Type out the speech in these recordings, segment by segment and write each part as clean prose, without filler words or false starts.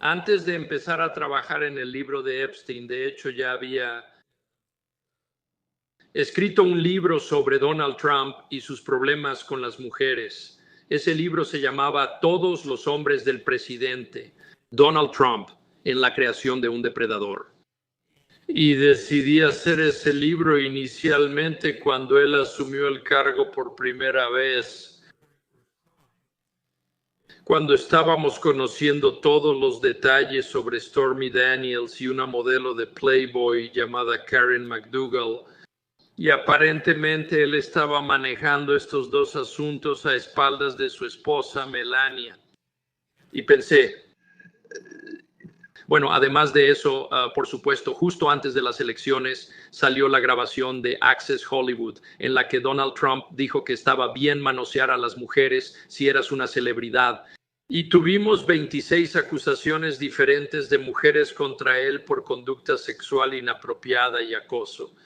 Antes de empezar a trabajar en el libro de Epstein, de hecho ya había escrito un libro sobre Donald Trump y sus problemas con las mujeres. Ese libro se llamaba Todos los hombres del presidente, Donald Trump, en la creación de un depredador. Y decidí hacer ese libro inicialmente cuando él asumió el cargo por primera vez, cuando estábamos conociendo todos los detalles sobre Stormy Daniels y una modelo de Playboy llamada Karen McDougal. Y aparentemente él estaba manejando estos dos asuntos a espaldas de su esposa, Melania. Y pensé, bueno, además de eso, por supuesto, justo antes de las elecciones salió la grabación de Access Hollywood, en la que Donald Trump dijo que estaba bien manosear a las mujeres si eras una celebridad. Y tuvimos 26 acusaciones diferentes de mujeres contra él por conducta sexual inapropiada y acoso.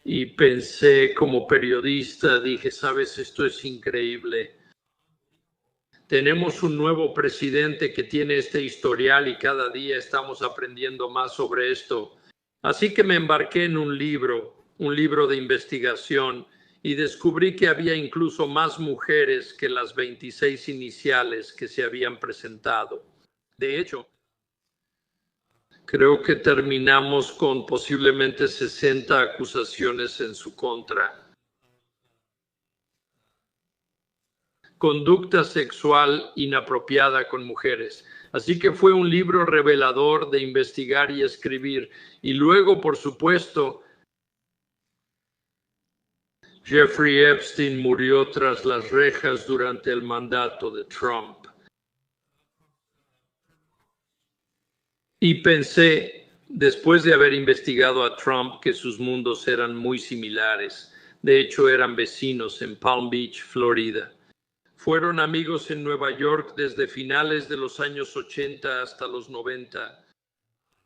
Y pensé como periodista, dije, sabes, esto es increíble. Tenemos un nuevo presidente que tiene este historial y cada día estamos aprendiendo más sobre esto. Así que me embarqué en un libro de investigación, y descubrí que había incluso más mujeres que las 26 iniciales que se habían presentado. De hecho, creo que terminamos con posiblemente 60 acusaciones en su contra. Conducta sexual inapropiada con mujeres. Así que fue un libro revelador de investigar y escribir. Y luego, por supuesto, Jeffrey Epstein murió tras las rejas durante el mandato de Trump. Y pensé, después de haber investigado a Trump, que sus mundos eran muy similares. De hecho, eran vecinos en Palm Beach, Florida. Fueron amigos en Nueva York desde finales de los años 80 hasta los 90.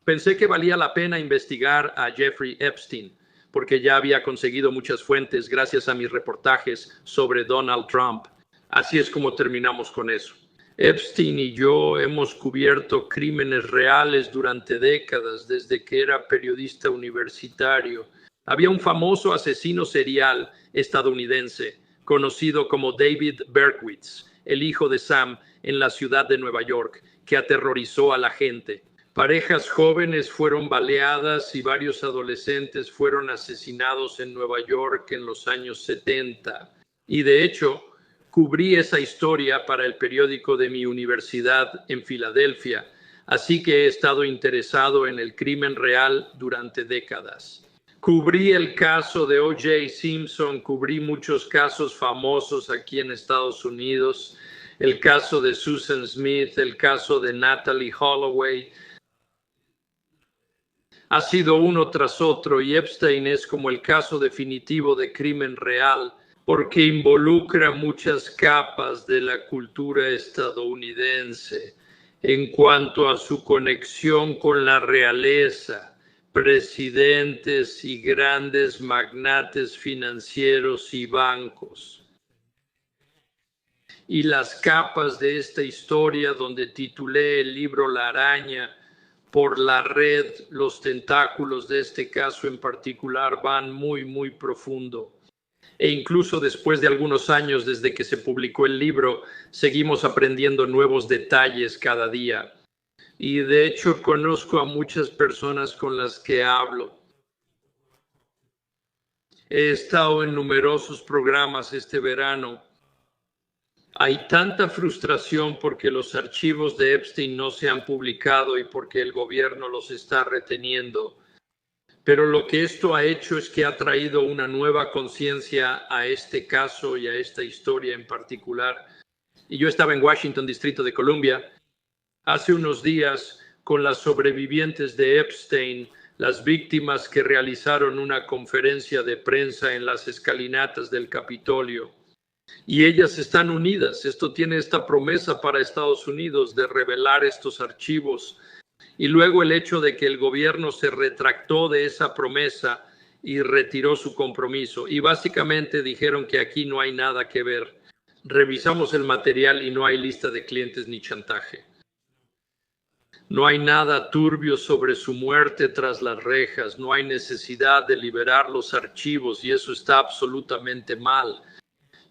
Pensé que valía la pena investigar a Jeffrey Epstein, porque ya había conseguido muchas fuentes gracias a mis reportajes sobre Donald Trump. Así es como terminamos con eso. Epstein y yo hemos cubierto crímenes reales durante décadas, desde que era periodista universitario. Había un famoso asesino serial estadounidense, conocido como David Berkowitz, el hijo de Sam, en la ciudad de Nueva York, que aterrorizó a la gente. Parejas jóvenes fueron baleadas y varios adolescentes fueron asesinados en Nueva York en los años 70. Y de hecho, cubrí esa historia para el periódico de mi universidad en Filadelfia, así que he estado interesado en el crimen real durante décadas. Cubrí el caso de O.J. Simpson, cubrí muchos casos famosos aquí en Estados Unidos, el caso de Susan Smith, el caso de Natalie Holloway. Ha sido uno tras otro, y Epstein es como el caso definitivo de crimen real, porque involucra muchas capas de la cultura estadounidense en cuanto a su conexión con la realeza, presidentes y grandes magnates financieros y bancos. Y las capas de esta historia, donde titulé el libro La araña, por la red, los tentáculos de este caso en particular van muy, muy profundo. E incluso después de algunos años desde que se publicó el libro, seguimos aprendiendo nuevos detalles cada día. Y de hecho conozco a muchas personas con las que hablo. He estado en numerosos programas este verano. Hay tanta frustración porque los archivos de Epstein no se han publicado y porque el gobierno los está reteniendo. Pero lo que esto ha hecho es que ha traído una nueva conciencia a este caso y a esta historia en particular. Y yo estaba en Washington, Distrito de Columbia, hace unos días con las sobrevivientes de Epstein, las víctimas que realizaron una conferencia de prensa en las escalinatas del Capitolio. Y ellas están unidas. Esto tiene esta promesa para Estados Unidos de revelar estos archivos. Y luego el hecho de que el gobierno se retractó de esa promesa y retiró su compromiso. Y básicamente dijeron que aquí no hay nada que ver. Revisamos el material y no hay lista de clientes ni chantaje. No hay nada turbio sobre su muerte tras las rejas, no hay necesidad de liberar los archivos y eso está absolutamente mal.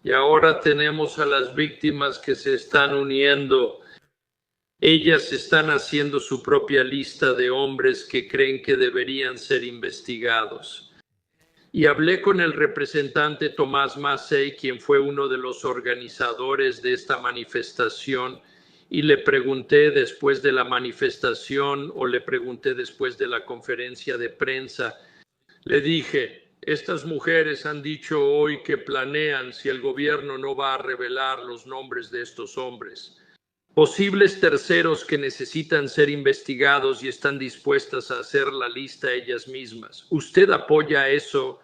Y ahora tenemos a las víctimas que se están uniendo. Ellas están haciendo su propia lista de hombres que creen que deberían ser investigados. Y hablé con el representante Tomás Massey, quien fue uno de los organizadores de esta manifestación, y le pregunté después de la manifestación o le pregunté después de la conferencia de prensa, le dije, estas mujeres han dicho hoy que planean, si el gobierno no va a revelar los nombres de estos hombres, posibles terceros que necesitan ser investigados y están dispuestas a hacer la lista ellas mismas. ¿Usted apoya eso?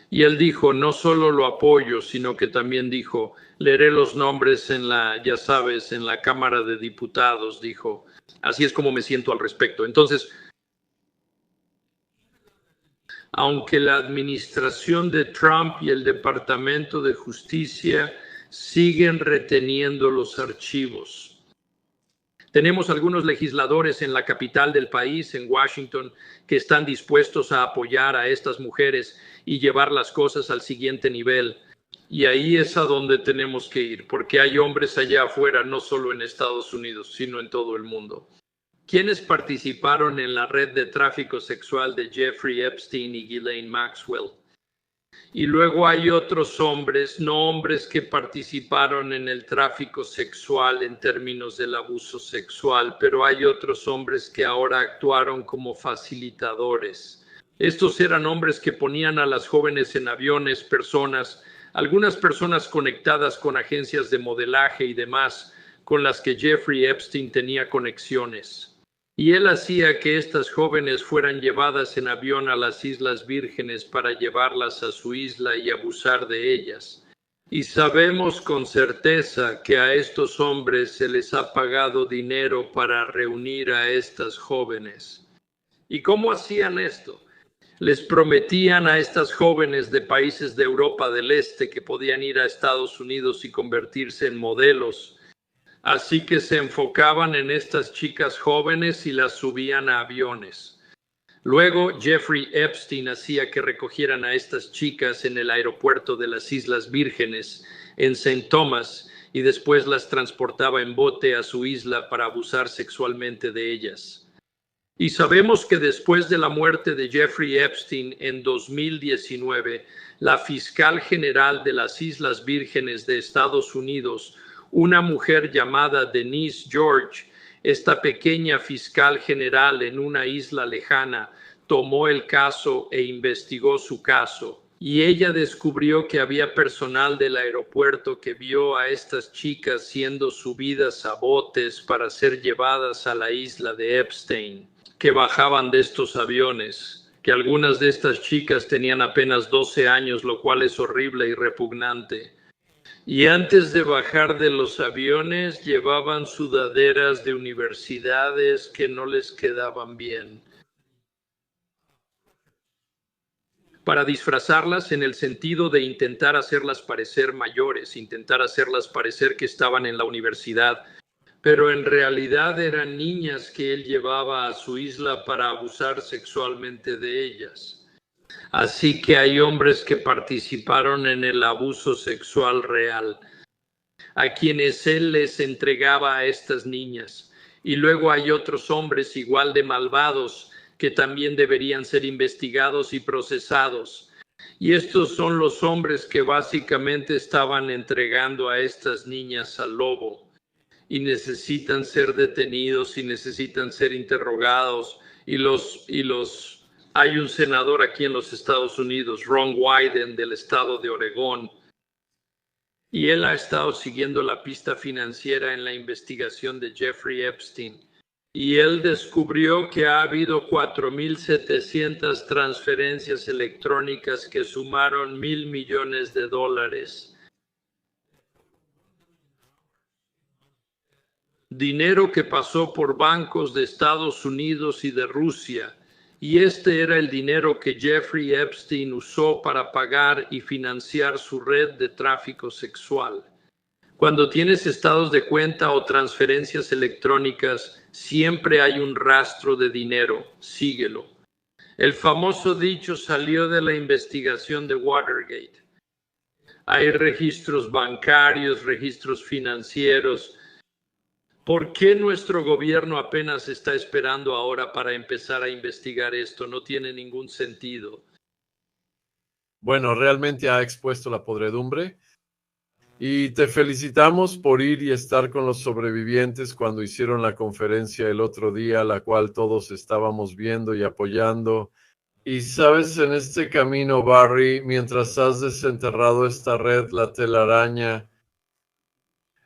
Y él dijo, no solo lo apoyo, sino que también dijo, leeré los nombres en la, ya sabes, en la Cámara de Diputados, dijo. Así es como me siento al respecto. Entonces, aunque la administración de Trump y el Departamento de Justicia siguen reteniendo los archivos, tenemos algunos legisladores en la capital del país, en Washington, que están dispuestos a apoyar a estas mujeres y llevar las cosas al siguiente nivel. Y ahí es a donde tenemos que ir, porque hay hombres allá afuera, no solo en Estados Unidos, sino en todo el mundo. ¿Quiénes participaron en la red de tráfico sexual de Jeffrey Epstein y Ghislaine Maxwell? Y luego hay otros hombres, no hombres que participaron en el tráfico sexual en términos del abuso sexual, pero hay otros hombres que ahora actuaron como facilitadores. Estos eran hombres que ponían a las jóvenes en aviones, algunas personas conectadas con agencias de modelaje y demás, con las que Jeffrey Epstein tenía conexiones. Y él hacía que estas jóvenes fueran llevadas en avión a las Islas Vírgenes para llevarlas a su isla y abusar de ellas. Y sabemos con certeza que a estos hombres se les ha pagado dinero para reunir a estas jóvenes. ¿Y cómo hacían esto? Les prometían a estas jóvenes de países de Europa del Este que podían ir a Estados Unidos y convertirse en modelos. Así que se enfocaban en estas chicas jóvenes y las subían a aviones. Luego Jeffrey Epstein hacía que recogieran a estas chicas en el aeropuerto de las Islas Vírgenes en St. Thomas y después las transportaba en bote a su isla para abusar sexualmente de ellas. Y sabemos que después de la muerte de Jeffrey Epstein en 2019, la fiscal general de las Islas Vírgenes de Estados Unidos, una mujer llamada Denise George, esta pequeña fiscal general en una isla lejana, tomó el caso e investigó su caso. Y ella descubrió que había personal del aeropuerto que vio a estas chicas siendo subidas a botes para ser llevadas a la isla de Epstein, que bajaban de estos aviones, que algunas de estas chicas tenían apenas 12 años, lo cual es horrible y repugnante. Y antes de bajar de los aviones llevaban sudaderas de universidades que no les quedaban bien, para disfrazarlas en el sentido de intentar hacerlas parecer mayores, intentar hacerlas parecer que estaban en la universidad, pero en realidad eran niñas que él llevaba a su isla para abusar sexualmente de ellas. Así que hay hombres que participaron en el abuso sexual real, a quienes él les entregaba a estas niñas. Y luego hay otros hombres igual de malvados que también deberían ser investigados y procesados. Y estos son los hombres que básicamente estaban entregando a estas niñas al lobo. Y necesitan ser detenidos y necesitan ser interrogados. Hay un senador aquí en los Estados Unidos, Ron Wyden, del estado de Oregón, y él ha estado siguiendo la pista financiera en la investigación de Jeffrey Epstein. Y él descubrió que ha habido 4.700 transferencias electrónicas que sumaron $1,000 millones. Dinero que pasó por bancos de Estados Unidos y de Rusia. Y este era el dinero que Jeffrey Epstein usó para pagar y financiar su red de tráfico sexual. Cuando tienes estados de cuenta o transferencias electrónicas, Siempre hay un rastro de dinero, síguelo. El famoso dicho salió de la investigación de Watergate. Hay registros bancarios, registros financieros. ¿Por qué nuestro gobierno apenas está esperando ahora para empezar a investigar esto? No tiene ningún sentido. Bueno, realmente ha expuesto la podredumbre y te felicitamos por ir y estar con los sobrevivientes cuando hicieron la conferencia el otro día, la cual todos estábamos viendo y apoyando. Y sabes, en este camino, Barry, mientras has desenterrado esta red, la telaraña,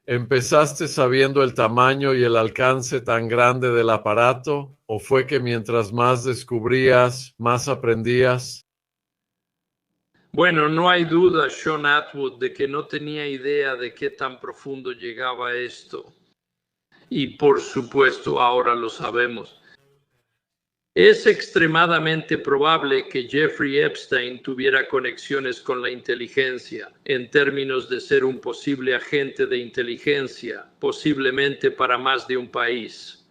¿empezaste sabiendo el tamaño y el alcance tan grande del aparato? ¿O fue que mientras más descubrías, más aprendías? Bueno, no hay duda, Sean Atwood, de que no tenía idea de qué tan profundo llegaba esto. Y por supuesto, ahora lo sabemos. Es extremadamente probable que Jeffrey Epstein tuviera conexiones con la inteligencia en términos de ser un posible agente de inteligencia, posiblemente para más de un país.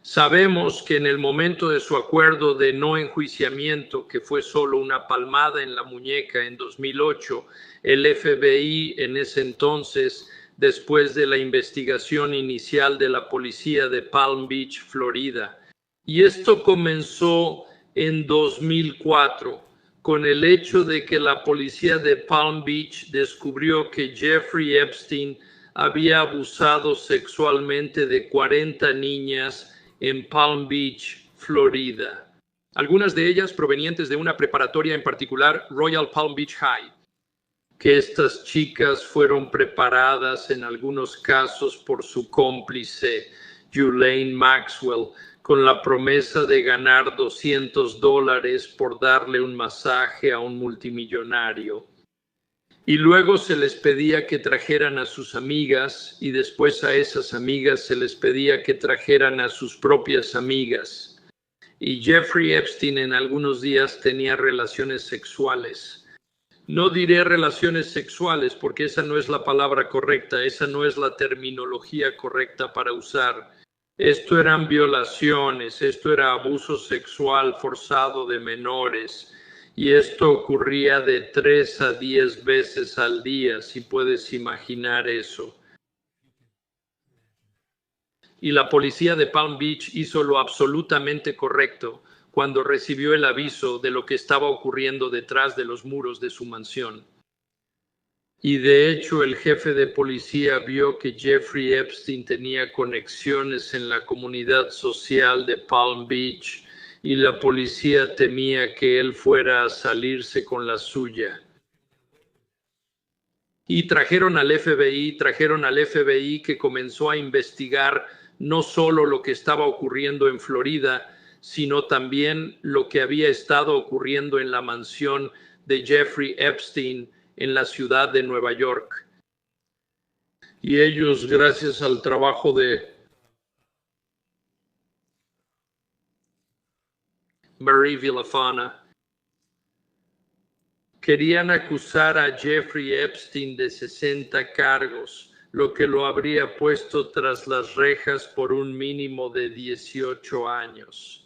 Sabemos que en el momento de su acuerdo de no enjuiciamiento, que fue solo una palmada en la muñeca en 2008, el FBI en ese entonces, después de la investigación inicial de la policía de Palm Beach, Florida, y esto comenzó en 2004 con el hecho de que la policía de Palm Beach descubrió que Jeffrey Epstein había abusado sexualmente de 40 niñas en Palm Beach, Florida. Algunas de ellas provenientes de una preparatoria en particular, Royal Palm Beach High, que estas chicas fueron preparadas en algunos casos por su cómplice, Ghislaine Maxwell, con la promesa de ganar $200 por darle un masaje a un multimillonario. Y luego se les pedía que trajeran a sus amigas y después a esas amigas se les pedía que trajeran a sus propias amigas. Y Jeffrey Epstein en algunos días tenía relaciones sexuales. No diré relaciones sexuales porque esa no es la palabra correcta, esa no es la terminología correcta para usar. Esto eran violaciones, esto era abuso sexual forzado de menores. Y esto ocurría de 3 a 10 veces al día, si puedes imaginar eso. Y la policía de Palm Beach hizo lo absolutamente correcto cuando recibió el aviso de lo que estaba ocurriendo detrás de los muros de su mansión. Y de hecho el jefe de policía vio que Jeffrey Epstein tenía conexiones en la comunidad social de Palm Beach y la policía temía que él fuera a salirse con la suya. Y trajeron al FBI que comenzó a investigar no solo lo que estaba ocurriendo en Florida, sino también lo que había estado ocurriendo en la mansión de Jeffrey Epstein en la ciudad de Nueva York. Y ellos, gracias al trabajo de Marie Villafana, querían acusar a Jeffrey Epstein de 60 cargos, lo que lo habría puesto tras las rejas por un mínimo de 18 años.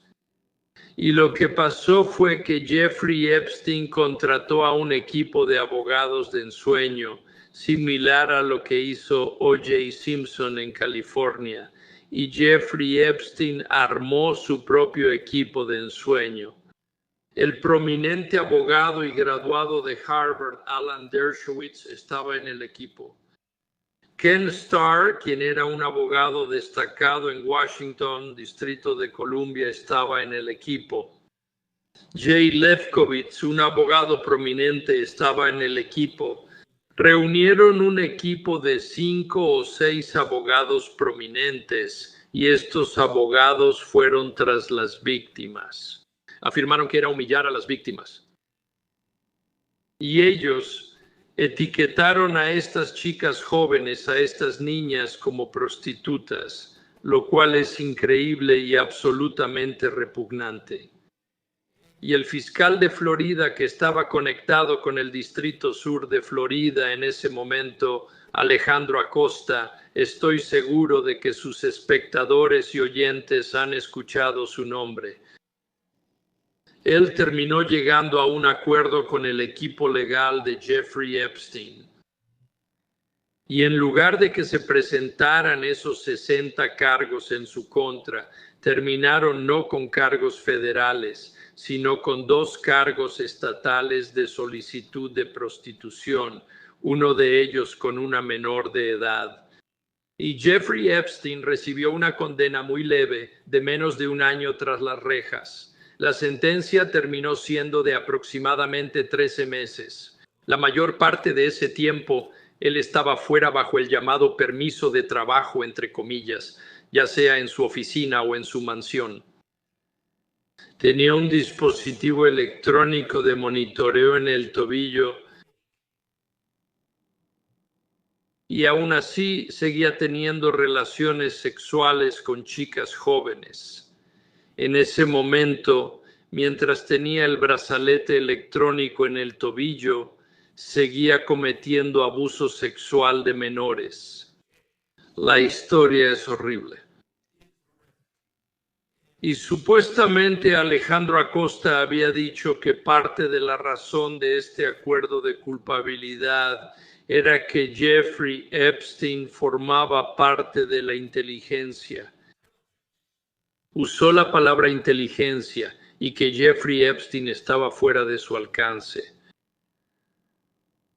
Y lo que pasó fue que Jeffrey Epstein contrató a un equipo de abogados de ensueño, similar a lo que hizo O.J. Simpson en California, y Jeffrey Epstein armó su propio equipo de ensueño. El prominente abogado y graduado de Harvard, Alan Dershowitz, estaba en el equipo. Ken Starr, quien era un abogado destacado en Washington, Distrito de Columbia, estaba en el equipo. Jay Lefkowitz, un abogado prominente, estaba en el equipo. Reunieron un equipo de 5 o 6 abogados prominentes y estos abogados fueron tras las víctimas. Afirmaron que era humillar a las víctimas. Y ellos etiquetaron a estas chicas jóvenes, a estas niñas como prostitutas, lo cual es increíble y absolutamente repugnante. Y el fiscal de Florida, que estaba conectado con el Distrito Sur de Florida en ese momento, Alejandro Acosta, estoy seguro de que sus espectadores y oyentes han escuchado su nombre. Él terminó llegando a un acuerdo con el equipo legal de Jeffrey Epstein. Y en lugar de que se presentaran esos 60 cargos en su contra, terminaron no con cargos federales, sino con 2 cargos estatales de solicitud de prostitución, uno de ellos con una menor de edad. Y Jeffrey Epstein recibió una condena muy leve de menos de 1 año tras las rejas. La sentencia terminó siendo de aproximadamente 13 meses. La mayor parte de ese tiempo, él estaba fuera bajo el llamado permiso de trabajo, entre comillas, ya sea en su oficina o en su mansión. Tenía un dispositivo electrónico de monitoreo en el tobillo y aún así seguía teniendo relaciones sexuales con chicas jóvenes. En ese momento, mientras tenía el brazalete electrónico en el tobillo, seguía cometiendo abuso sexual de menores. La historia es horrible. Y supuestamente Alejandro Acosta había dicho que parte de la razón de este acuerdo de culpabilidad era que Jeffrey Epstein formaba parte de la inteligencia. Usó la palabra inteligencia y que Jeffrey Epstein estaba fuera de su alcance.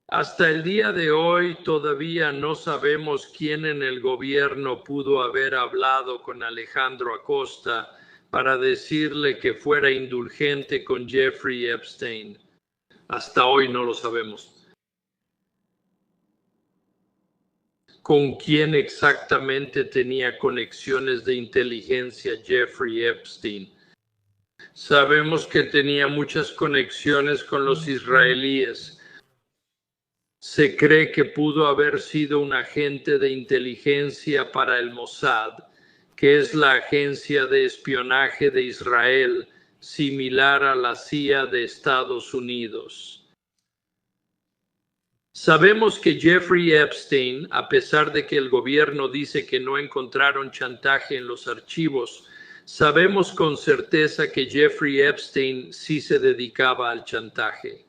Hasta el día de hoy todavía no sabemos quién en el gobierno pudo haber hablado con Alejandro Acosta para decirle que fuera indulgente con Jeffrey Epstein. Hasta hoy no lo sabemos. ¿Con quién exactamente tenía conexiones de inteligencia Jeffrey Epstein? Sabemos que tenía muchas conexiones con los israelíes. Se cree que pudo haber sido un agente de inteligencia para el Mossad, que es la agencia de espionaje de Israel, similar a la CIA de Estados Unidos. Sabemos que Jeffrey Epstein, a pesar de que el gobierno dice que no encontraron chantaje en los archivos, sabemos con certeza que Jeffrey Epstein sí se dedicaba al chantaje.